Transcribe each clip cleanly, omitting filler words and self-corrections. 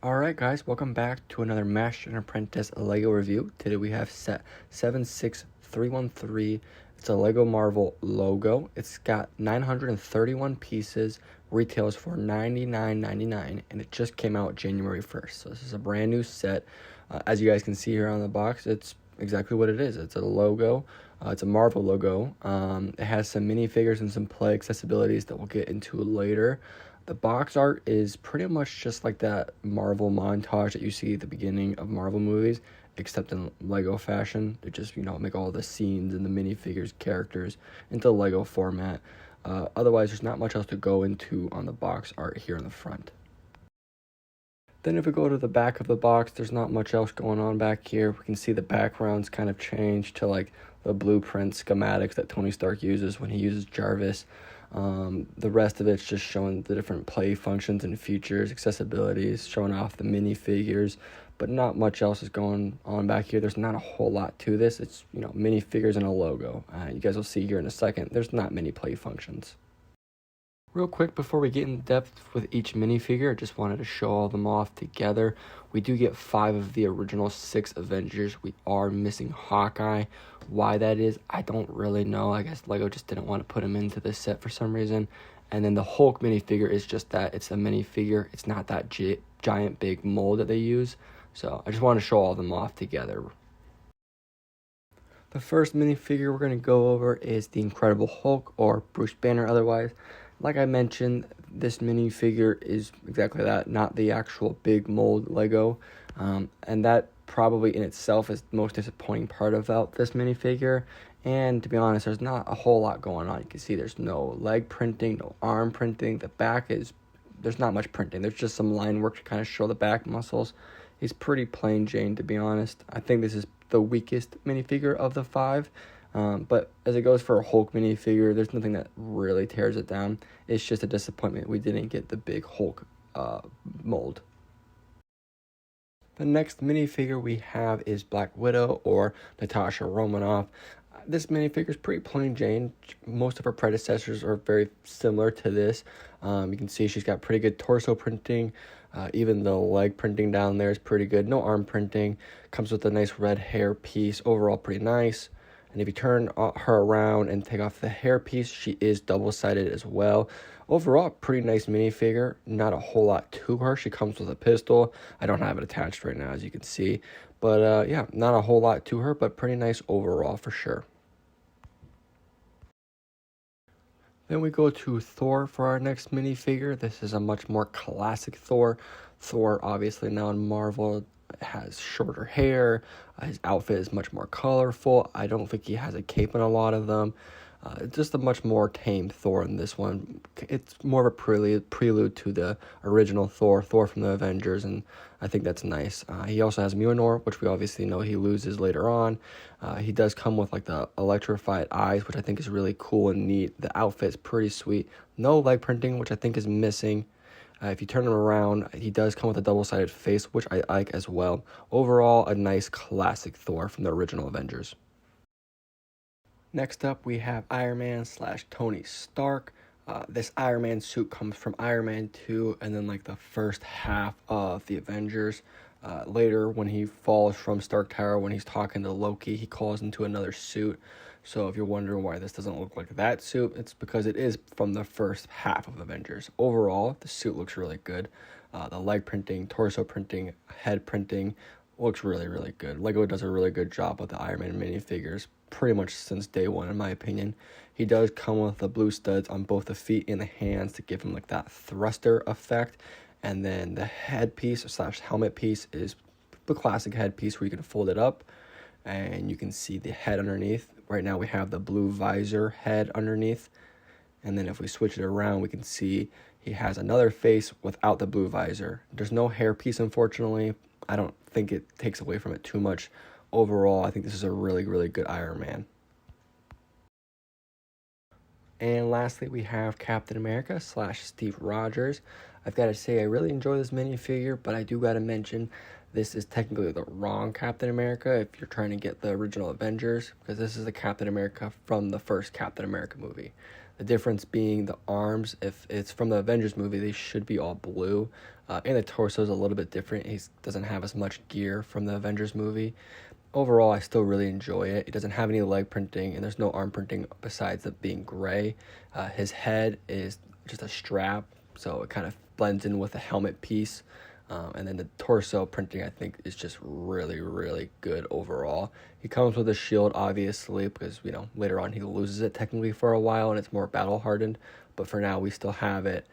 Alright guys, welcome back to another Master and Apprentice LEGO review. Today we have set 76313. It's a LEGO Marvel logo. It's got 931 pieces, retails for $99.99, and it just came out January 1st. So this is a brand new set. As you guys can see here on the box, it's exactly what it is. It's a logo. It's a Marvel logo. It has some minifigures and some play accessibilities that we'll get into later. The box art is pretty much just like that Marvel montage that you see at the beginning of Marvel movies, except in Lego fashion. They just, make all the scenes and the minifigures characters into Lego format. Otherwise, there's not much else to go into on the box art here in the front. Then if we go to the back of the box, there's not much else going on back here. We can see the backgrounds kind of change to like the blueprint schematics that Tony Stark uses when he uses Jarvis. The rest of it's just showing the different play functions and features, accessibilities, showing off the minifigures, but not much else is going on back here. There's not a whole lot to this. It's, minifigures and a logo. You guys will see here in a second, there's not many play functions. Real quick, before we get in depth with each minifigure, I just wanted to show all them off together. We do get 5 of the original 6 Avengers. We are missing Hawkeye. Why that is, I don't really know. I guess LEGO just didn't want to put him into this set for some reason. And then the Hulk minifigure is just that. It's a minifigure. It's not that giant big mold that they use. So I just want to show all them off together. The first minifigure we're going to go over is the Incredible Hulk, or Bruce Banner otherwise. Like I mentioned, this minifigure is exactly that, not the actual big mold Lego. And that probably in itself is the most disappointing part about this minifigure. And to be honest, there's not a whole lot going on. You can see there's no leg printing, no arm printing. The back there's not much printing. There's just some line work to kind of show the back muscles. He's pretty plain Jane, to be honest. I think this is the weakest minifigure of the 5. But as it goes for a Hulk minifigure, there's nothing that really tears it down. It's just a disappointment we didn't get the big Hulk mold. The next minifigure we have is Black Widow, or Natasha Romanoff. This minifigure is pretty plain Jane. Most of her predecessors are very similar to this. You can see she's got pretty good torso printing. Even the leg printing down there is pretty good. No arm printing. Comes with a nice red hair piece. Overall pretty nice. And if you turn her around and take off the hair piece, she is double-sided as well. Overall, pretty nice minifigure. Not a whole lot to her. She comes with a pistol. I don't have it attached right now, as you can see. But yeah, not a whole lot to her, but pretty nice overall for sure. Then we go to Thor for our next minifigure. This is a much more classic Thor. Thor, obviously now in Marvel, has shorter hair. His outfit is much more colorful. I don't think he has a cape in a lot of them. Just a much more tame Thor in this one. It's more of a prelude to the original Thor from the Avengers, and I think that's nice. He also has Mjolnir, which we obviously know he loses later on. He does come with like the electrified eyes, which I think is really cool and neat. The outfit's pretty sweet. No leg printing, which I think is missing. If you turn him around, he does come with a double-sided face, which I like as well. Overall, a nice classic Thor from the original Avengers. Next up, we have Iron Man / Tony Stark. This Iron Man suit comes from Iron Man 2 and then like the first half of the Avengers. Later, when he falls from Stark Tower, when he's talking to Loki, he calls into another suit. So if you're wondering why this doesn't look like that suit, it's because it is from the first half of Avengers. Overall, the suit looks really good. The leg printing, torso printing, head printing looks really, really good. LEGO does a really good job with the Iron Man minifigures, pretty much since day one, in my opinion. He does come with the blue studs on both the feet and the hands to give him like that thruster effect. And then the headpiece / helmet piece is the classic headpiece where you can fold it up and you can see the head underneath. Right now we have the blue visor head underneath. And then if we switch it around, we can see he has another face without the blue visor. There's no hair piece, unfortunately. I don't think it takes away from it too much. Overall, I think this is a really, really good Iron Man. And lastly, we have Captain America / Steve Rogers. I've got to say, I really enjoy this minifigure, but I do got to mention this is technically the wrong Captain America if you're trying to get the original Avengers, because this is the Captain America from the first Captain America movie. The difference being the arms. If it's from the Avengers movie, they should be all blue. And the torso is a little bit different. He doesn't have as much gear from the Avengers movie. Overall, I still really enjoy it. It doesn't have any leg printing, and there's no arm printing besides it being gray. His head is just a strap, so it kind of blends in with the helmet piece. And then the torso printing, I think, is just really, really good overall. He comes with a shield, obviously, because, later on he loses it technically for a while, and it's more battle-hardened. But for now, we still have it.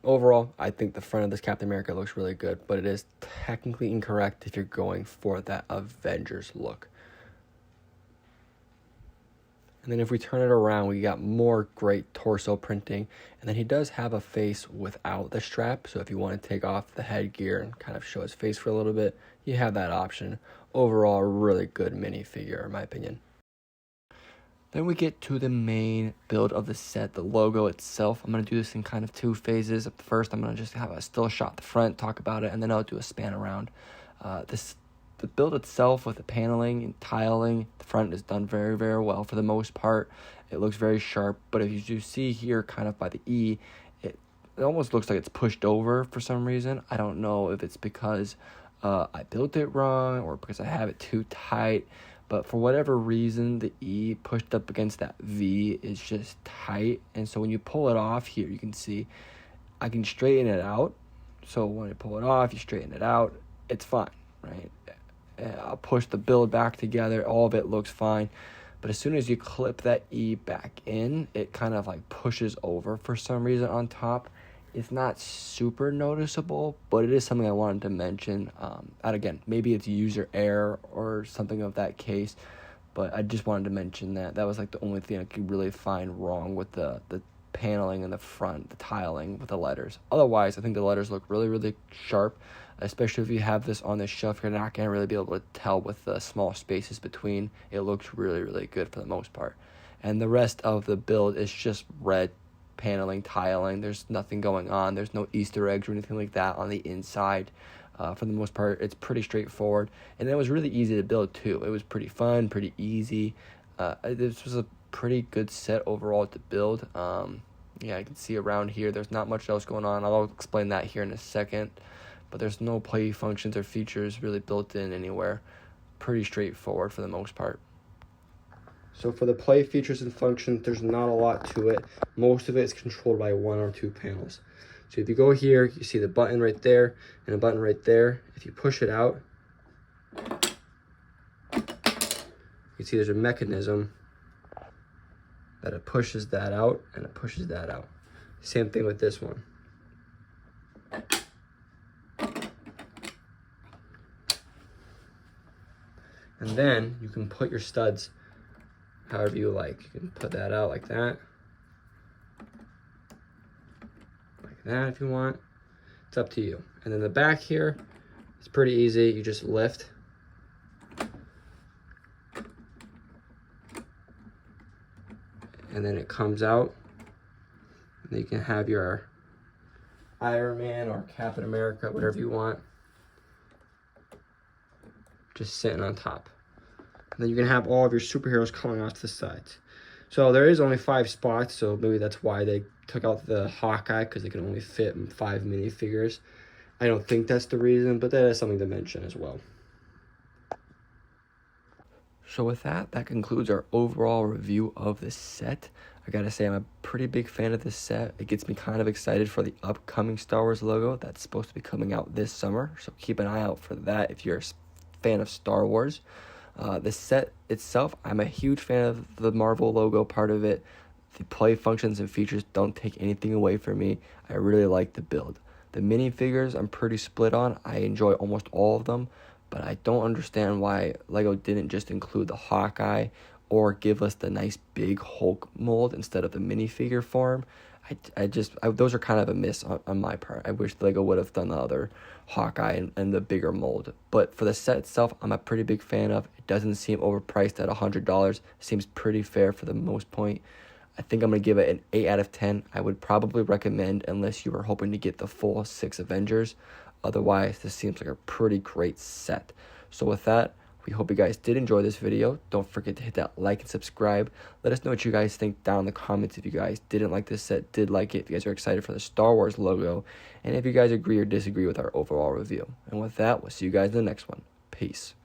Overall, I think the front of this Captain America looks really good, but it is technically incorrect if you're going for that Avengers look. And then if we turn it around, we got more great torso printing. And then he does have a face without the strap. So if you want to take off the headgear and kind of show his face for a little bit, you have that option. Overall, a really good minifigure, in my opinion. Then we get to the main build of the set, the logo itself. I'm going to do this in kind of two phases. First, I'm going to just have a still shot at the front, talk about it, and then I'll do a span around. The build itself with the paneling and tiling, the front is done very, very well for the most part. It looks very sharp, but if you do see here kind of by the E, it almost looks like it's pushed over for some reason. I don't know if it's because I built it wrong or because I have it too tight. But for whatever reason, the E pushed up against that V is just tight. And so when you pull it off here, you can see I can straighten it out. So when you pull it off, you straighten it out. It's fine, right? I'll push the build back together. All of it looks fine. But as soon as you clip that E back in, it kind of like pushes over for some reason on top. It's not super noticeable, but it is something I wanted to mention. And again, maybe it's user error or something of that case, but I just wanted to mention that. That was like the only thing I could really find wrong with the paneling in the front, the tiling with the letters. Otherwise, I think the letters look really, really sharp, especially if you have this on the shelf. You're not going to really be able to tell with the small spaces between. It looks really, really good for the most part. And the rest of the build is just red paneling, tiling. There's nothing going on. There's no Easter eggs or anything like that on the inside. For the most part, it's pretty straightforward. And it was really easy to build too. It was pretty fun, pretty easy. This was a pretty good set overall to build. Yeah, you can see around here, there's not much else going on. I'll explain that here in a second. But there's no play functions or features really built in anywhere. Pretty straightforward for the most part. So for the play features and functions, there's not a lot to it. Most of it is controlled by one or two panels. So if you go here, you see the button right there and a button right there. If you push it out, you see there's a mechanism that it pushes that out and it pushes that out. Same thing with this one. And then you can put your studs however you like. You can put that out like that. Like that if you want. It's up to you. And then the back here, it's pretty easy. You just lift. And then it comes out. And then you can have your Iron Man or Captain America, whatever you want, just sitting on top. And then you can have all of your superheroes coming off to the sides. So there is only 5 spots, so maybe that's why they took out the Hawkeye, because they can only fit 5 minifigures. I don't think that's the reason, but that is something to mention as well. So with that concludes our overall review of this set. I gotta say, I'm a pretty big fan of this set. It gets me kind of excited for the upcoming Star Wars logo that's supposed to be coming out this summer. So keep an eye out for that if you're a fan of Star Wars. The set itself, I'm a huge fan of the Marvel logo part of it. The play functions and features don't take anything away from me. I really like the build. The minifigures, I'm pretty split on. I enjoy almost all of them, but I don't understand why LEGO didn't just include the Hawkeye or give us the nice big Hulk mold instead of the minifigure form. Those are kind of a miss on my part. I wish LEGO would have done the other Hawkeye and the bigger mold. But for the set itself, I'm a pretty big fan of. It doesn't seem overpriced at $100. Seems pretty fair for the most point. I think I'm going to give it an 8 out of 10. I would probably recommend, unless you were hoping to get the full 6 Avengers. Otherwise, this seems like a pretty great set. So with that, We hope you guys did enjoy this video. Don't forget to hit that like and subscribe. Let us know what you guys think down in the comments. If you guys didn't like this set, did like it, if you guys are excited for the Star Wars logo, and if you guys agree or disagree with our overall review. And with that, we'll see you guys in the next one. Peace.